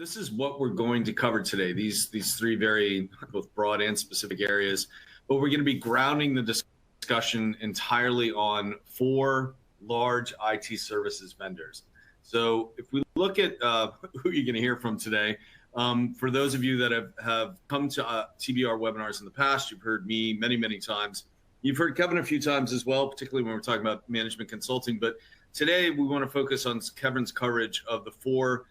this is what we're going to cover today. These three very both broad and specific areas, but we're going to be grounding the discussion entirely on four large IT services vendors. So if we look at who you're going to hear from today, for those of you that have come to TBR webinars in the past, you've heard me many times. You've heard Kevin a few times as well, particularly when we're talking about management consulting. But today we want to focus on Kevin's coverage of the four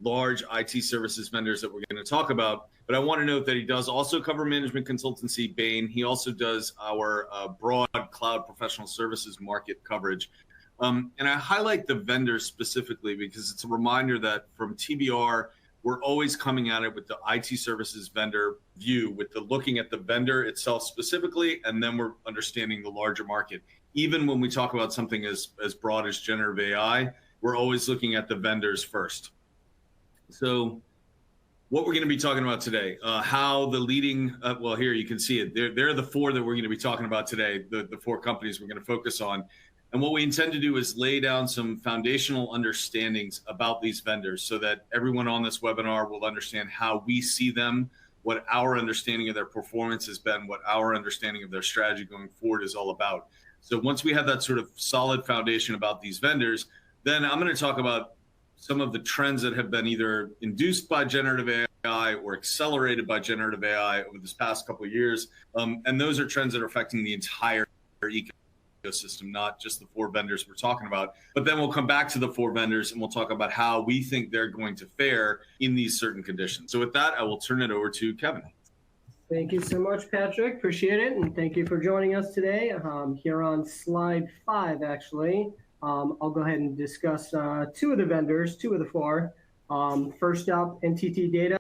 large IT services vendors that we're going to talk about. But I want to note that he does also cover management consultancy, Bain. He also does our broad cloud professional services market coverage. And I highlight the vendors specifically because it's a reminder that from TBR, we're always coming at it with the IT services vendor view, with the looking at the vendor itself specifically, and then we're understanding the larger market. Even when we talk about something as broad as generative AI, we're always looking at the vendors first. So what we're going to be talking about today, how the leading, well, here you can see it. They're the four that we're going to be talking about today, the four companies we're going to focus on. And what we intend to do is lay down some foundational understandings about these vendors so that everyone on this webinar will understand how we see them, what our understanding of their performance has been, what our understanding of their strategy going forward is all about. So once we have that sort of solid foundation about these vendors, then I'm going to talk about some of the trends that have been either induced by generative AI or accelerated by generative AI over this past couple of years. And those are trends that are affecting the entire ecosystem, not just the four vendors we're talking about. But then we'll come back to the four vendors and we'll talk about how we think they're going to fare in these certain conditions. So with that, I will turn it over to Kevin. Thank you so much, Patrick. Appreciate it. And thank you for joining us today. Here on slide 5, actually. I'll go ahead and discuss two of the vendors, two of the four. First up, NTT Data.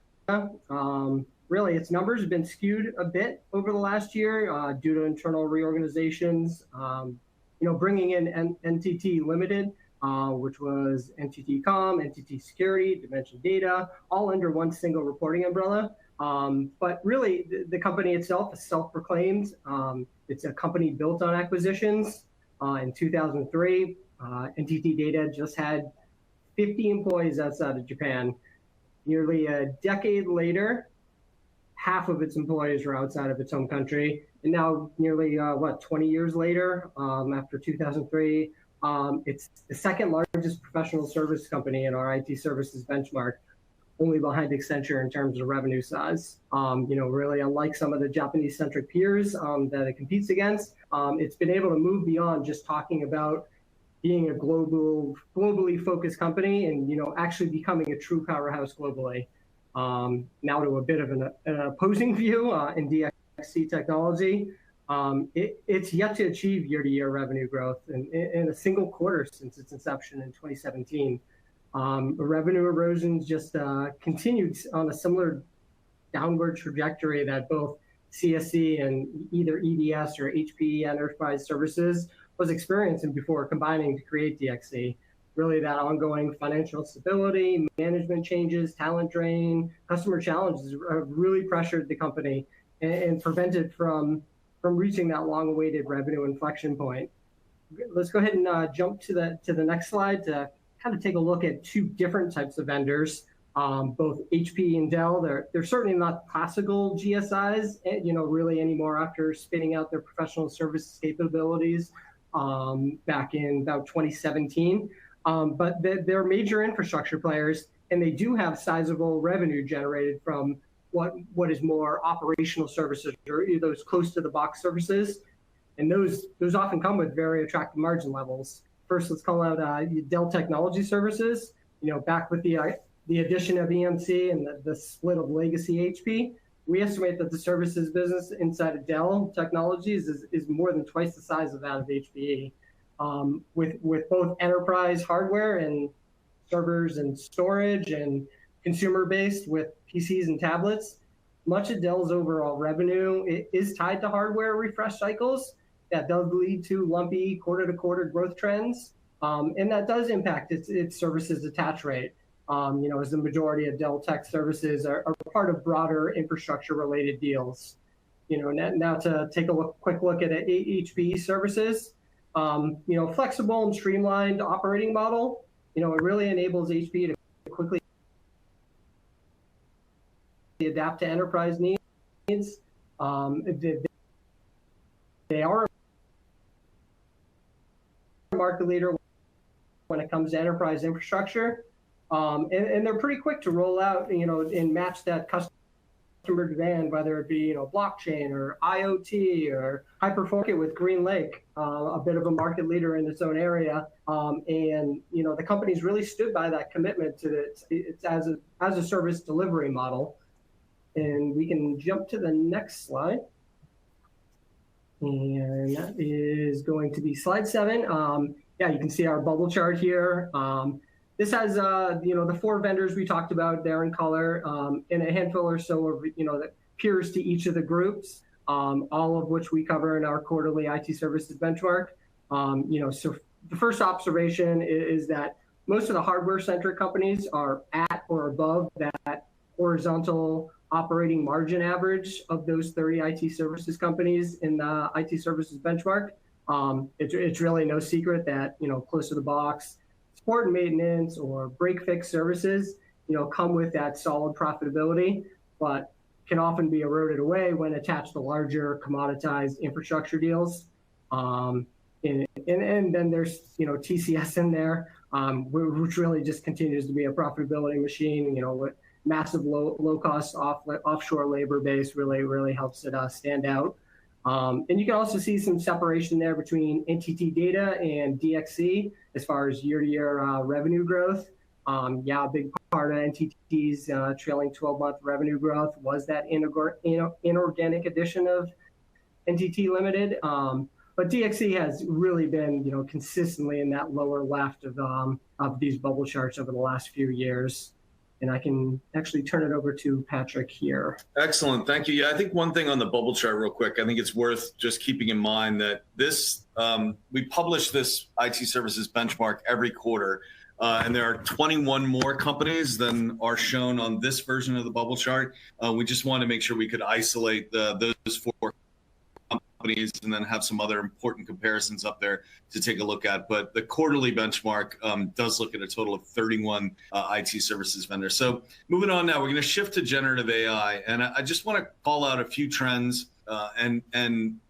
Really, its numbers have been skewed a bit over the last year due to internal reorganizations. Bringing in NTT Limited, which was NTT Com, NTT Security, Dimension Data, all under one single reporting umbrella. But really, the company itself is self-proclaimed. It's a company built on acquisitions. In 2003, NTT Data just had 50 employees outside of Japan. Nearly a decade later, half of its employees are outside of its home country. And now nearly, 20 years later, after 2003, it's the second largest professional service company in our IT services benchmark, only behind Accenture in terms of revenue size. Really unlike some of the Japanese-centric peers that it competes against, it's been able to move beyond just talking about being a globally focused company and actually becoming a true powerhouse globally. Now to a bit of an opposing view in DXC technology, it's yet to achieve year-to-year revenue growth in a single quarter since its inception in 2017. Revenue erosion just continued on a similar downward trajectory that both CSC and either EDS or HPE Enterprise Services was experiencing before combining to create DXC. Really that ongoing financial stability, management changes, talent drain, customer challenges have really pressured the company and prevented from reaching that long-awaited revenue inflection point. Let's go ahead and jump to the next slide to kind of take a look at two different types of vendors. Both HP and Dell, they're certainly not classical GSIs, really anymore after spinning out their professional services capabilities back in about 2017. But they're major infrastructure players, and they do have sizable revenue generated from what is more operational services or those close to the box services. And those often come with very attractive margin levels. First, let's call out Dell Technology Services. Back with the addition of EMC and the split of legacy HP, we estimate that the services business inside of Dell Technologies is more than twice the size of that of HPE. With both enterprise hardware and servers and storage and consumer-based with PCs and tablets, much of Dell's overall revenue is tied to hardware refresh cycles. That does lead to lumpy quarter-to-quarter growth trends, and that does impact its services attach rate. As the majority of Dell Tech services are part of broader infrastructure-related deals. Now to take a quick look at HPE services. Flexible and streamlined operating model. It really enables HPE to quickly adapt to enterprise needs. They are a market leader when it comes to enterprise infrastructure, and they're pretty quick to roll out, and match that customer demand, whether it be blockchain or IoT or high performance with Green Lake, a bit of a market leader in its own area, and the company's really stood by that commitment to it's as a service delivery model. And we can jump to the next slide. And that is going to be slide 7. Yeah, you can see our bubble chart here. This has, the 4 vendors we talked about there in color, and a handful or so of, the peers to each of the groups, all of which we cover in our quarterly IT services benchmark. So the first observation is that most of the hardware-centric companies are at or above that horizontal operating margin average of those 30 IT services companies in the IT services benchmark. It's really no secret that, close to the box, support and maintenance or break-fix services, come with that solid profitability, but can often be eroded away when attached to larger commoditized infrastructure deals. And then there's, TCS in there, which really just continues to be a profitability machine, with massive low-cost offshore labor base really helps it stand out. And you can also see some separation there between NTT Data and DXC as far as year-to-year revenue growth. A big part of NTT's trailing 12-month revenue growth was that inorganic addition of NTT Limited. But DXC has really been, consistently in that lower left of these bubble charts over the last few years. And I can actually turn it over to Patrick here. Excellent. Thank you. Yeah, I think one thing on the bubble chart real quick, I think it's worth just keeping in mind that this, we publish this IT services benchmark every quarter, and there are 21 more companies than are shown on this version of the bubble chart. We just wanted to make sure we could isolate those 4 companies and then have some other important comparisons up there to take a look at. But the quarterly benchmark does look at a total of 31 IT services vendors. So moving on now, we're going to shift to generative AI. And I just want to call out a few trends. And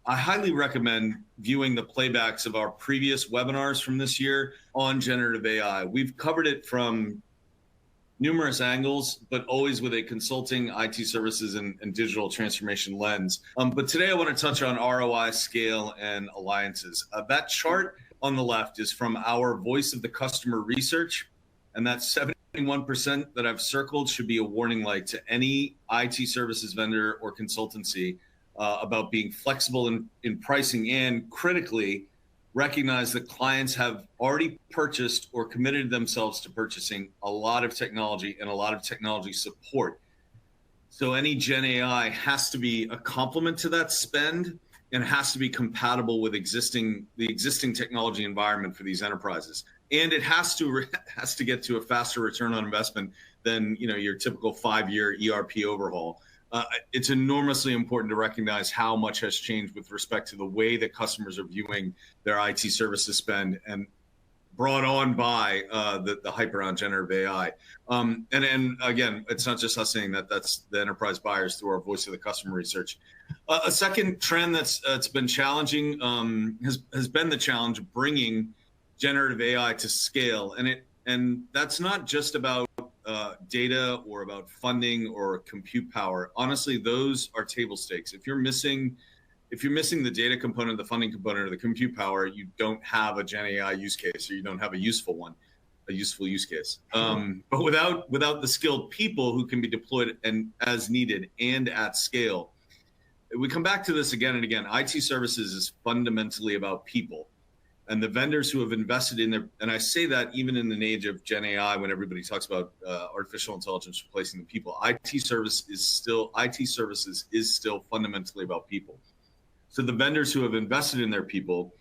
I highly recommend viewing the playbacks of our previous webinars from this year on generative AI. We've covered it from numerous angles, but always with a consulting, IT services, and digital transformation lens. But today I want to touch on ROI, scale, and alliances. That chart on the left is from our Voice of the Customer research, and that 71% that I've circled should be a warning light to any IT services vendor or consultancy about being flexible in pricing, and critically, recognize that clients have already purchased or committed themselves to purchasing a lot of technology and a lot of technology support. So any Gen AI has to be a complement to that spend and has to be compatible with the existing technology environment for these enterprises. And it has to get to a faster return on investment than your typical 5-year ERP overhaul. It's enormously important to recognize how much has changed with respect to the way that customers are viewing their IT services spend, and brought on by the hype around generative AI. And again, it's not just us saying that, that's the enterprise buyers through our Voice of the Customer research. A second trend that's been challenging has been the challenge of bringing generative AI to scale. And that's not just about data or about funding or compute power. Honestly, those are table stakes. If you're missing the data component, the funding component, or the compute power, you don't have a Gen AI use case, or you don't have a useful use case. But without the skilled people who can be deployed and as needed and at scale, we come back to this again and again. IT services is fundamentally about people. And the vendors who have invested in their, and I say that even in an age of Gen AI, when everybody talks about artificial intelligence replacing the people, IT services is still fundamentally about people. So the vendors who have invested in their people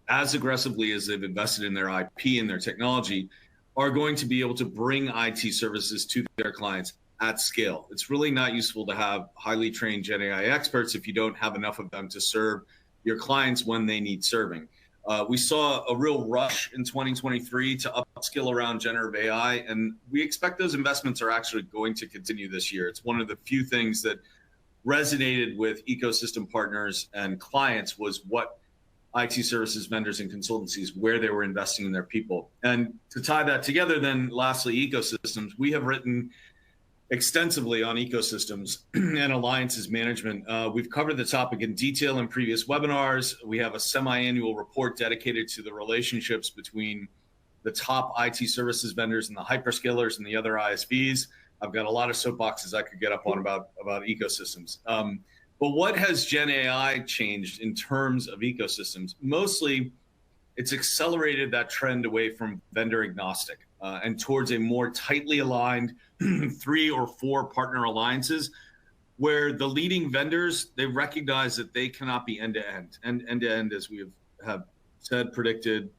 as aggressively as they've invested in their IP and their technology are going to be able to bring IT services to their clients at scale. It's really not useful to have highly trained Gen AI experts if you don't have enough of them to serve your clients when they need serving. We saw a real rush in 2023 to upskill around generative AI, and we expect those investments are actually going to continue this year. It's one of the few things that resonated with ecosystem partners and clients was what IT services vendors and consultancies, where they were investing in their people. And to tie that together, then lastly, ecosystems. We have written extensively on ecosystems and alliances management. We've covered the topic in detail in previous webinars. We have a semi-annual report dedicated to the relationships between the top IT services vendors and the hyperscalers and the other ISVs. I've got a lot of soapboxes I could get up on about ecosystems. But what has GenAI changed in terms of ecosystems? Mostly, it's accelerated that trend away from vendor agnostic and towards a more tightly aligned 3 or 4 partner alliances, where the leading vendors, they recognize that they cannot be end-to-end. And end-to-end, as we have said, predicted,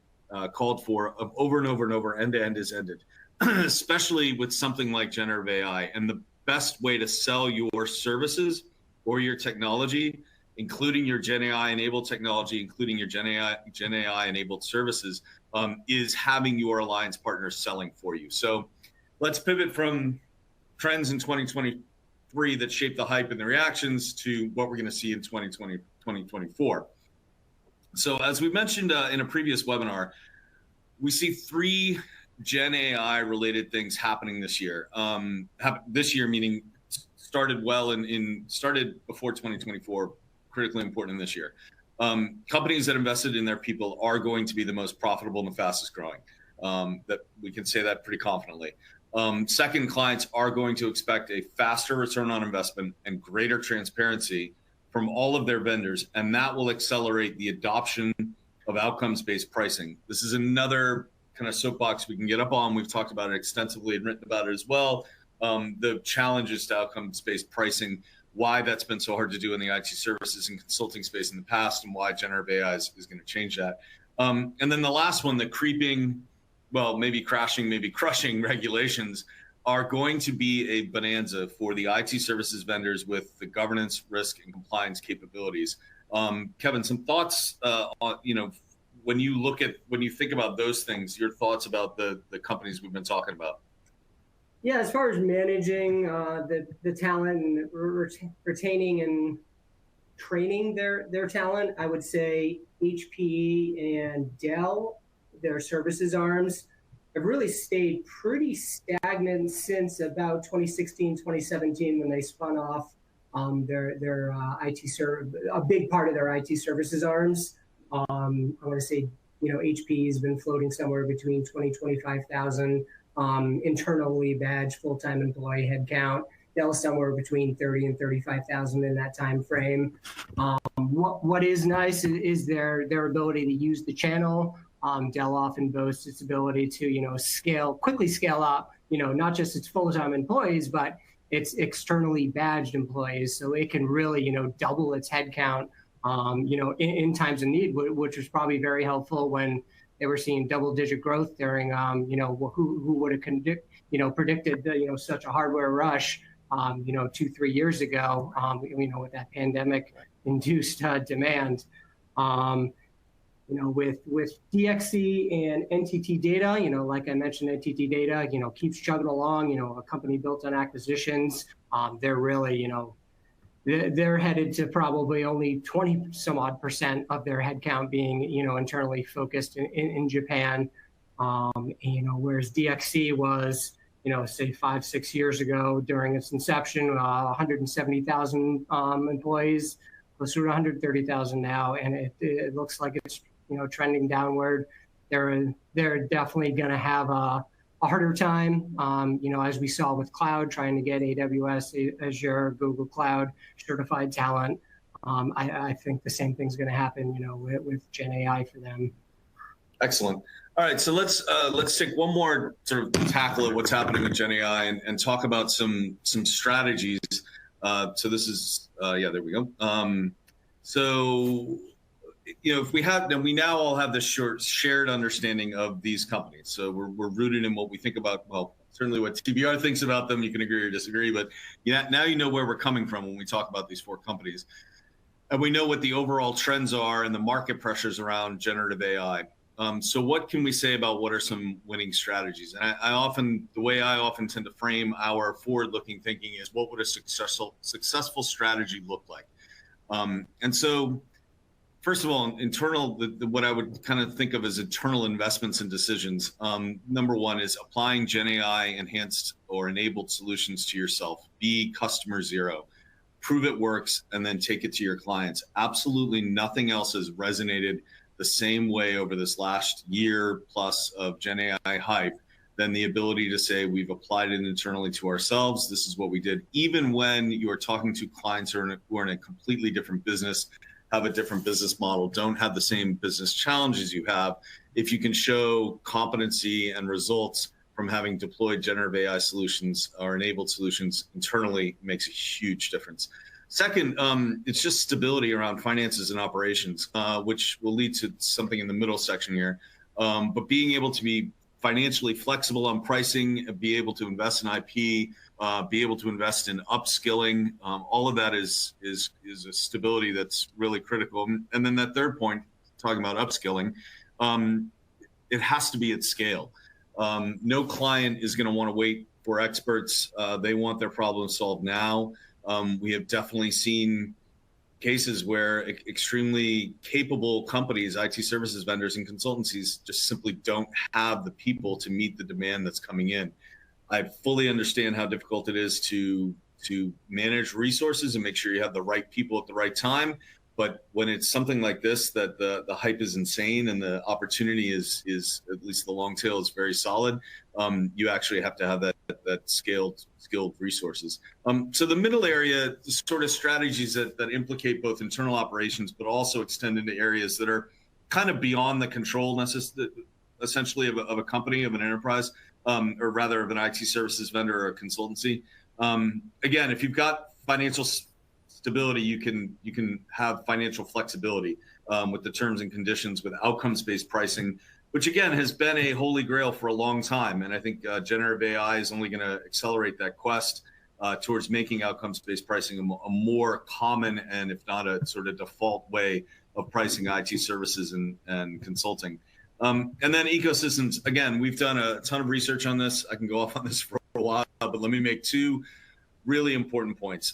called for, over and over and over, end-to-end is ended, especially with something like generative AI. And the best way to sell your services or your technology, including your GenAI enabled technology, including your GenAI enabled services, is having your alliance partners selling for you. So let's pivot from trends in 2023 that shaped the hype and the reactions to what we're going to see in 2024. So as we mentioned in a previous webinar, we see 3 GenAI related things happening this year. This year meaning started started before 2024, critically important in this year. Companies that invested in their people are going to be the most profitable and the fastest growing. That we can say that pretty confidently. Second, clients are going to expect a faster return on investment and greater transparency from all of their vendors, and that will accelerate the adoption of outcomes-based pricing. This is another kind of soapbox we can get up on. We've talked about it extensively and written about it as well. The challenges to outcomes-based pricing, why that's been so hard to do in the IT services and consulting space in the past, and why generative AI is going to change that. And then the last one, the creeping, well, maybe crashing, maybe crushing regulations are going to be a bonanza for the IT services vendors with the governance, risk, and compliance capabilities. Kevin, some thoughts on, when you think about those things, your thoughts about the companies we've been talking about. Yeah, as far as managing the talent and retaining and training their talent, I would say HP and Dell, their services arms, have really stayed pretty stagnant since about 2016, 2017, when they spun off their a big part of their IT services arms. I want to say, HP has been floating somewhere between 20,000-25,000 internally badged full-time employee headcount. Dell somewhere between 30 and 35,000 in that time frame. What is nice is their ability to use the channel. Dell often boasts its ability to quickly scale up, not just its full-time employees, but its externally badged employees. So it can really, double its headcount, in times of need, which was probably very helpful when they were seeing double-digit growth during, who would have predicted, such a hardware rush, 2-3 years ago, with that pandemic-induced demand. With DXC and NTT Data, like I mentioned, NTT Data, keeps chugging along, a company built on acquisitions. They're really, they're headed to probably only 20% of their headcount being, internally focused in Japan. Whereas DXC was, say 5-6 years ago during its inception, 170,000 employees, closer to 130,000 now, and it looks like it's trending downward. They're definitely going to have a harder time, as we saw with cloud, trying to get AWS, Azure, Google Cloud certified talent. I think the same thing's going to happen, with GenAI for them. Excellent. All right, so let's take one more sort of tackle at what's happening with GenAI and talk about some strategies. So this is there we go. So if we now all have this shared understanding of these companies. So we're rooted in what we think about. Well, certainly what TBR thinks about them. You can agree or disagree, but now you know where we're coming from when we talk about these 4 companies. And we know what the overall trends are and the market pressures around generative AI. So what can we say about what are some winning strategies? And the way I often tend to frame our forward-looking thinking is, what would a successful strategy look like? And so, first of all, what I would kind of think of as internal investments and decisions. Number one is applying GenAI enhanced or enabled solutions to yourself. Be customer zero. Prove it works, and then take it to your clients. Absolutely nothing else has resonated the same way over this last year plus of GenAI hype than the ability to say, we've applied it internally to ourselves. This is what we did. Even when you are talking to clients who are in a completely different business, have a different business model, don't have the same business challenges you have, if you can show competency and results from having deployed generative AI solutions or enabled solutions internally, makes a huge difference. Second, it's just stability around finances and operations, which will lead to something in the middle section here. But being able to be financially flexible on pricing, be able to invest in IP, be able to invest in upskilling, all of that is a stability that's really critical. And then that third point, talking about upskilling, it has to be at scale. No client is going to want to wait for experts. They want their problems solved now. We have definitely seen cases where extremely capable companies, IT services vendors and consultancies, just simply don't have the people to meet the demand that's coming in. I fully understand how difficult it is to manage resources and make sure you have the right people at the right time. But when it's something like this, that the hype is insane and the opportunity is at least the long tail is very solid, you actually have to have that skilled resources. So the middle area, the sort of strategies that implicate both internal operations, but also extend into areas that are kind of beyond the control essentially of a company, of an enterprise, or rather of an IT services vendor or a consultancy. Again, if you've got financial stability, you can have financial flexibility with the terms and conditions, with outcomes-based pricing, which again has been a holy grail for a long time. And I think generative AI is only going to accelerate that quest towards making outcomes-based pricing a more common, and if not a sort of default way of pricing IT services and consulting. And then ecosystems. Again, we've done a ton of research on this. I can go off on this for a while, but let me make two really important points.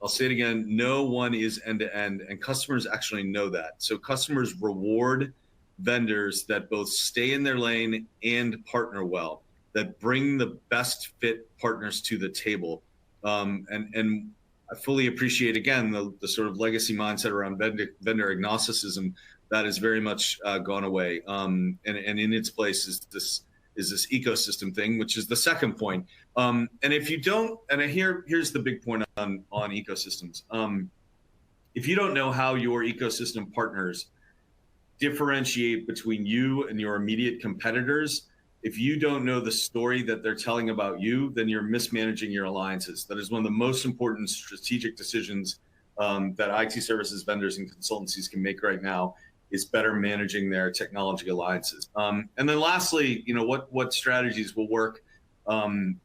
I'll say it again, no one is end-to-end, and customers actually know that. So customers reward vendors that both stay in their lane and partner well, that bring the best fit partners to the table. And I fully appreciate, again, the sort of legacy mindset around vendor agnosticism that has very much gone away. And in its place is this ecosystem thing, which is the second point. And if you don't, and here's the big point on ecosystems. If you don't know how your ecosystem partners differentiate between you and your immediate competitors, if you don't know the story that they're telling about you, then you're mismanaging your alliances. That is one of the most important strategic decisions that IT services vendors and consultancies can make right now, is better managing their technology alliances. And then lastly, what strategies will work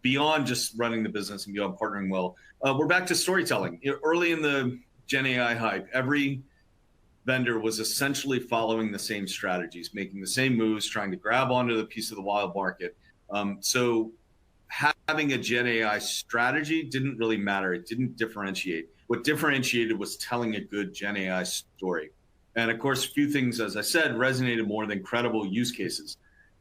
beyond just running the business and beyond partnering well. We're back to storytelling. Early in the GenAI hype, every vendor was essentially following the same strategies, making the same moves, trying to grab onto the piece of the wild market. So having a GenAI strategy didn't really matter. It didn't differentiate. What differentiated was telling a good GenAI story. And of course, a few things, as I said, resonated more than credible use cases.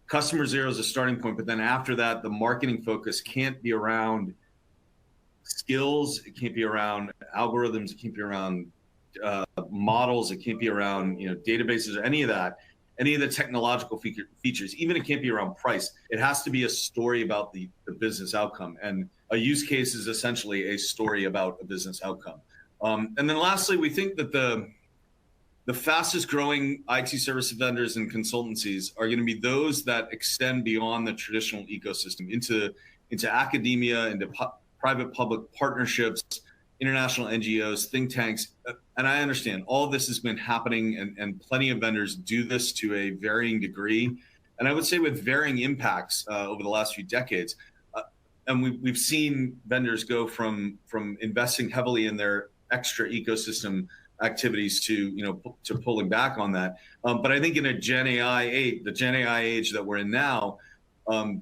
Customer zero is a starting point, but then after that, the marketing focus can't be around skills. It can't be around algorithms. It can't be around models. It can't be around databases or any of that, any of the technological features. Even it can't be around price. It has to be a story about the business outcome. And a use case is essentially a story about a business outcome. And then lastly, we think that the fastest growing IT service vendors and consultancies are going to be those that extend beyond the traditional ecosystem into academia, into private-public partnerships, international NGOs, think tanks. And I understand all of this has been happening, and plenty of vendors do this to a varying degree, and I would say with varying impacts over the last few decades. And we've seen vendors go from investing heavily in their extra ecosystem activities to pulling back on that. But I think in a the Gen AI age that we're in now,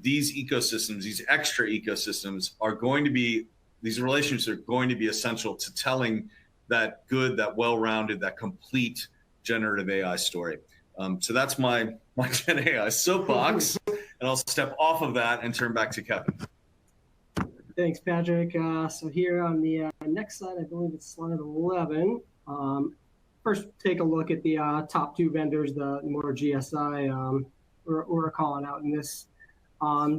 these ecosystems, these extra ecosystems these relationships are going to be essential to telling that good, that well-rounded, that complete generative AI story. So that's my Gen AI soapbox, and I'll step off of that and turn back to Kevin. Thanks, Patrick. So here on the next slide, I believe it's slide 11. First, take a look at the top two vendors, the more GSI we're calling out in this.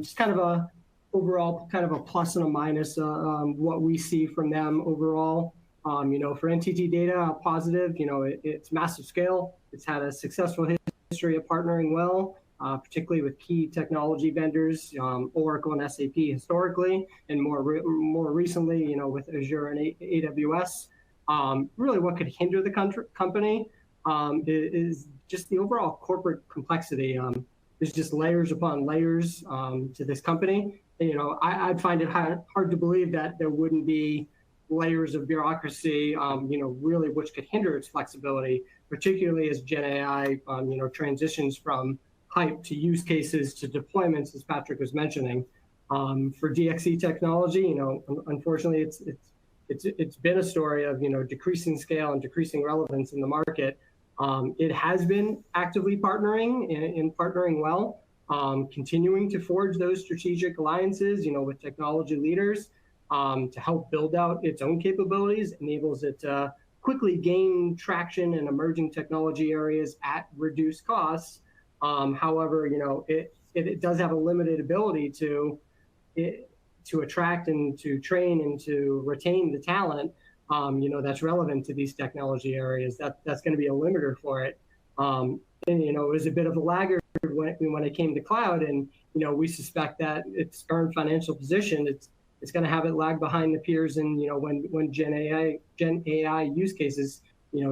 Just kind of a overall kind of a plus and a minus what we see from them overall. For NTT Data, positive, it's massive scale. It's had a successful history of partnering well, particularly with key technology vendors, Oracle and SAP historically, and more recently, with Azure and AWS. Really what could hinder the company is just the overall corporate complexity. There's just layers upon layers to this company. And, I'd find it hard to believe that there wouldn't be layers of bureaucracy, really which could hinder its flexibility, particularly as Gen AI, transitions from hype to use cases to deployments, as Patrick was mentioning. For DXE technology, unfortunately, it's been a story of decreasing scale and decreasing relevance in the market. It has been actively partnering and partnering well, continuing to forge those strategic alliances, with technology leaders to help build out its own capabilities, enables it to quickly gain traction in emerging technology areas at reduced costs. However, it does have a limited ability to attract and to train and to retain the talent, that's relevant to these technology areas. That's going to be a limiter for it. And, it was a bit of a laggard when it came to cloud. And, we suspect that its current financial position, it's going to have it lag behind the peers. And, when Gen AI use cases,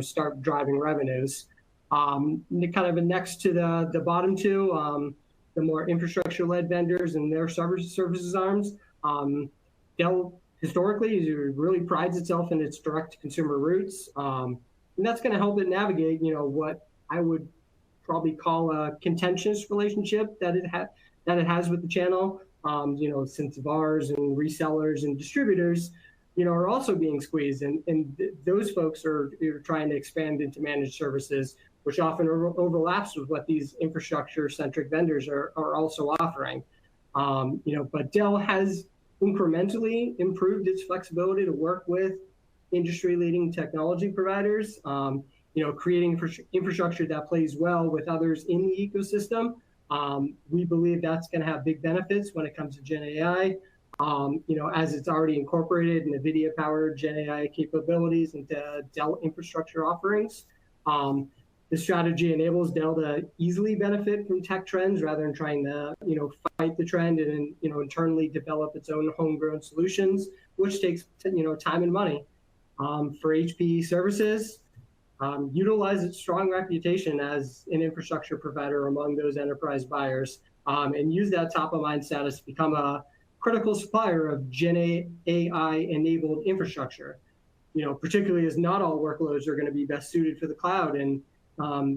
start driving revenues. Kind of next to the bottom two, the more infrastructure-led vendors and their services arms. Dell historically really prides itself in its direct-to-consumer roots, and that's going to help it navigate, what I would probably call a contentious relationship that it has with the channel. Since VARs and resellers and distributors, are also being squeezed, and those folks are trying to expand into managed services, which often overlaps with what these infrastructure-centric vendors are also offering. But Dell has incrementally improved its flexibility to work with industry-leading technology providers, creating infrastructure that plays well with others in the ecosystem. We believe that's going to have big benefits when it comes to Gen AI, as it's already incorporated NVIDIA-powered Gen AI capabilities into Dell infrastructure offerings. The strategy enables Dell to easily benefit from tech trends rather than trying to, fight the trend and, internally develop its own homegrown solutions, which takes, time and money. For HPE services, utilize its strong reputation as an infrastructure provider among those enterprise buyers, and use that top-of-mind status to become a critical supplier of Gen AI-enabled infrastructure, particularly as not all workloads are going to be best suited for the cloud. And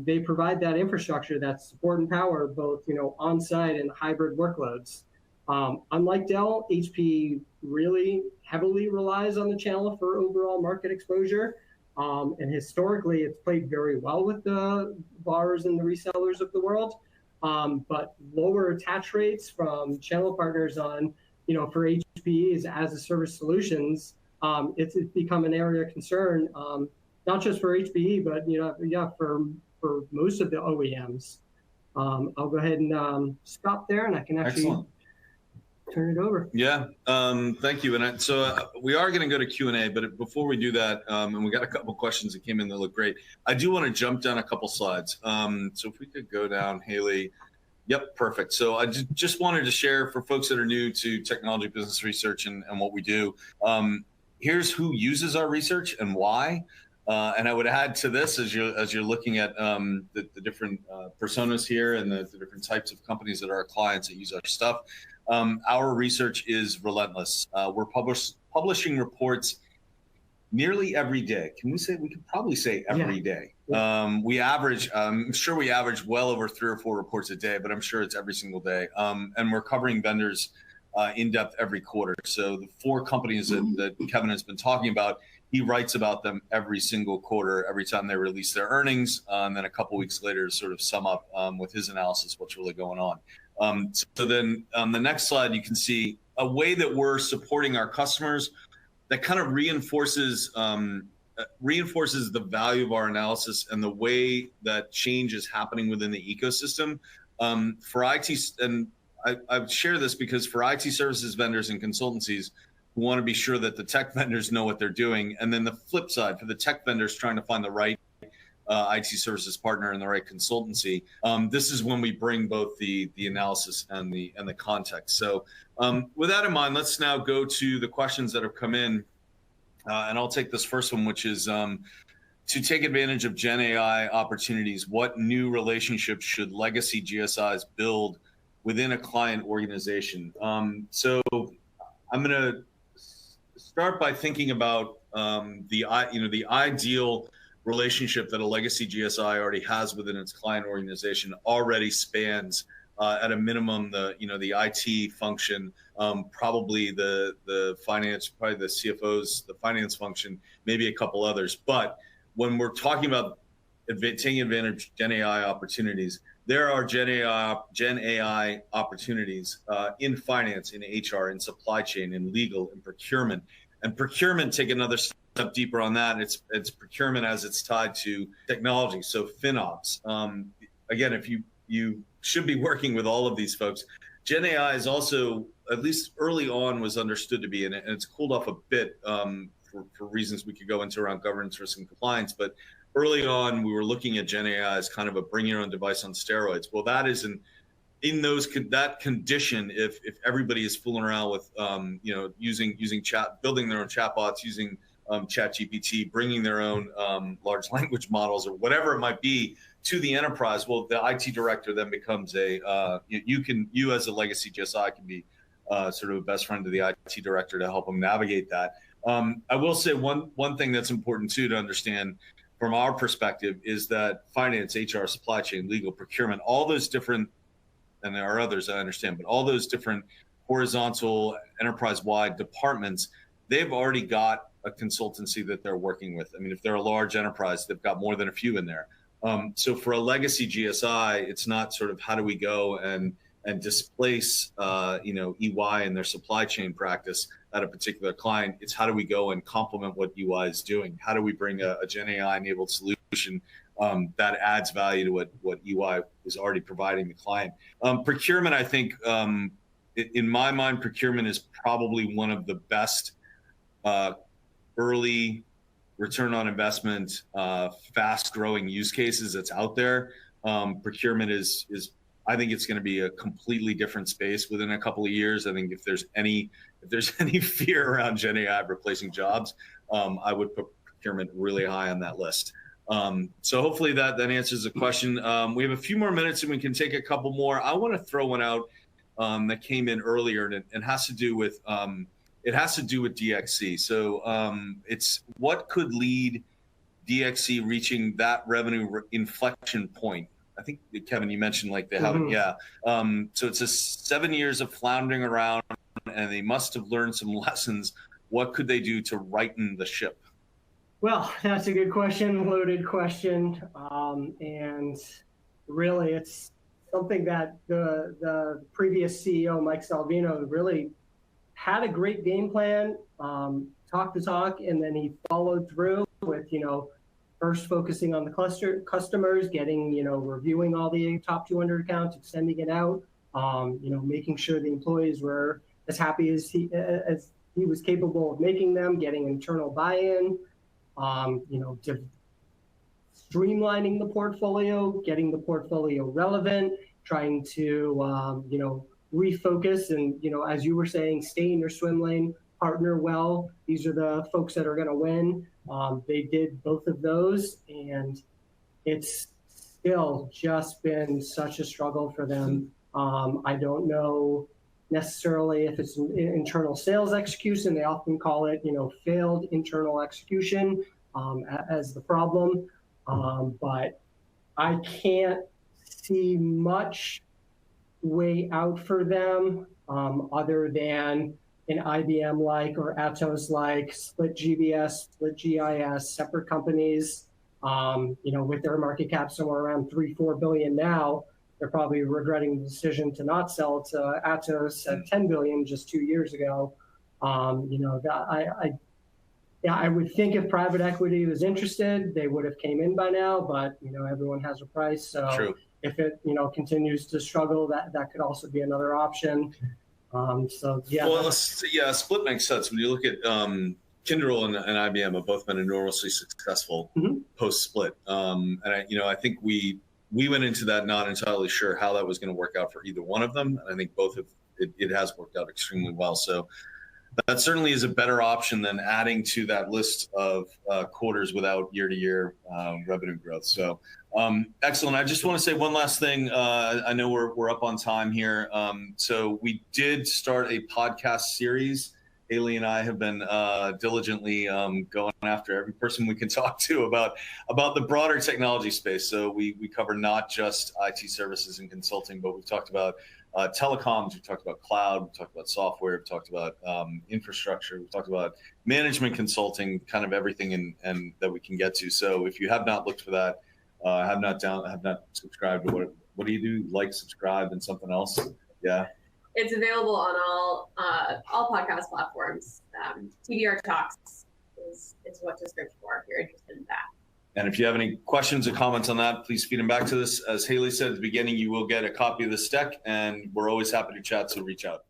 they provide that infrastructure that support and power both, on-site and hybrid workloads. Unlike Dell, HP really heavily relies on the channel for overall market exposure. And historically, it's played very well with the VARs and the resellers of the world. But lower attach rates from channel partners on, for HPE's as a service solutions, it's become an area of concern, not just for HPE, but for most of the OEMs. I'll go ahead and stop there, and I can actually Excellent. Turn it over. Yeah, thank you. And so we are going to go to Q&A, but before we do that, and we got a couple questions that came in that look great, I do want to jump down a couple slides. So if we could go down, Haley. Yep, perfect. So I just wanted to share for folks that are new to technology business research and what we do. Here's who uses our research and why. And I would add to this as you're looking at the different personas here and the different types of companies that are our clients that use our stuff. Our research is relentless. We're publishing reports nearly every day. We could probably say every day. Yeah. We average, I'm sure we average well over 3 or 4 reports a day, but I'm sure it's every single day. And we're covering vendors in depth every quarter. So the 4 companies that Kevin has been talking about, he writes about them every single quarter, every time they release their earnings, and then a couple weeks later sort of sum up with his analysis what's really going on. So then on the next slide, you can see a way that we're supporting our customers that kind of reinforces the value of our analysis and the way that change is happening within the ecosystem. For IT, and I share this because for IT services vendors and consultancies who want to be sure that the tech vendors know what they're doing, and then the flip side, for the tech vendors trying to find the right IT services partner and the right consultancy, this is when we bring both the analysis and the context. So with that in mind, let's now go to the questions that have come in, and I'll take this first one, which is to take advantage of GenAI opportunities, what new relationships should legacy GSIs build within a client organization? So I'm going to start by thinking about the ideal relationship that a legacy GSI already has within its client organization already spans at a minimum the IT function, probably the finance, probably the CFOs, the finance function, maybe a couple others. But when we're talking about taking advantage of GenAI opportunities, there are GenAI opportunities in finance, in HR, in supply chain, in legal, in procurement. And procurement, take another step deeper on that. It's procurement as it's tied to technology. So FinOps. Again, if you should be working with all of these folks. GenAI is also, at least early on, was understood to be, and it's cooled off a bit for reasons we could go into around governance, risk, and compliance. But early on, we were looking at GenAI as kind of a bring your own device on steroids. Well, that is that condition, if everybody is fooling around with using chat, building their own chatbots, using ChatGPT, bringing their own large language models or whatever it might be to the enterprise, well, the IT director then becomes you as a legacy GSI can be sort of a best friend to the IT director to help them navigate that. I will say one thing that's important too to understand from our perspective is that finance, HR, supply chain, legal, procurement, all those different, and there are others I understand, but all those different horizontal enterprise-wide departments, they've already got a consultancy that they're working with. I mean, if they're a large enterprise, they've got more than a few in there. So for a legacy GSI, it's not sort of how do we go and displace EY and their supply chain practice at a particular client. It's how do we go and complement what EY is doing? How do we bring a GenAI enabled solution that adds value to what EY is already providing the client? Procurement, I think, in my mind, procurement is probably one of the best early return on investment, fast growing use cases that's out there. Procurement is I think it's going to be a completely different space within a couple of years. I think if there's any fear around GenAI replacing jobs, I would put procurement really high on that list. So hopefully that answers the question. We have a few more minutes and we can take a couple more. I want to throw one out that came in earlier and has to do with DXC. So it's what could lead DXC reaching that revenue inflection point. I think, Kevin, you mentioned like they haven't, yeah. So it's 7 years of floundering around and they must have learned some lessons. What could they do to righten the ship? Well, that's a good question, loaded question. And really it's something that the previous CEO, Mike Salvino, really had a great game plan, talk the talk, and then he followed through with, first focusing on the customers, getting, reviewing all the top 200 accounts, extending it out, making sure the employees were as happy as he was capable of making them, getting internal buy-in, streamlining the portfolio, getting the portfolio relevant, trying to, refocus and, as you were saying, stay in your swim lane, partner well. These are the folks that are going to win. They did both of those, and it's still just been such a struggle for them. I don't know necessarily if it's internal sales execution. They often call it, failed internal execution as the problem. But I can't see much way out for them other than an IBM-like or Atos-like split GBS, split GIS, separate companies, with their market cap somewhere around $3-4 billion now. They're probably regretting the decision to not sell to Atos at $10 billion just 2 years ago. I would think if private equity was interested, they would have came in by now, but everyone has a price. So True. If it continues to struggle, that could also be another option. So yeah. Well, split makes sense when you look at Kyndryl and IBM have both been enormously successful post split, and I think we went into that not entirely sure how that was going to work out for either one of them, and I think both of it has worked out extremely well. So that certainly is a better option than adding to that list of quarters without year-to-year revenue growth. So excellent. I just want to say one last thing. I know we're up on time here. So we did start a podcast series. Haley and I have been diligently going after every person we can talk to about the broader technology space. So we cover not just IT services and consulting, but we've talked about telecoms, we've talked about cloud, we've talked about software, we've talked about infrastructure, we've talked about management consulting, kind of everything and that we can get to. So if you have not looked for that, have not subscribed to what do you do? Like, subscribe, and something else? Yeah. It's available on all podcast platforms. TBR Talks is what to search for if you're interested in that. And if you have any questions or comments on that, please feed them back to us. As Haley said at the beginning, you will get a copy of this deck, and we're always happy to chat, so reach out.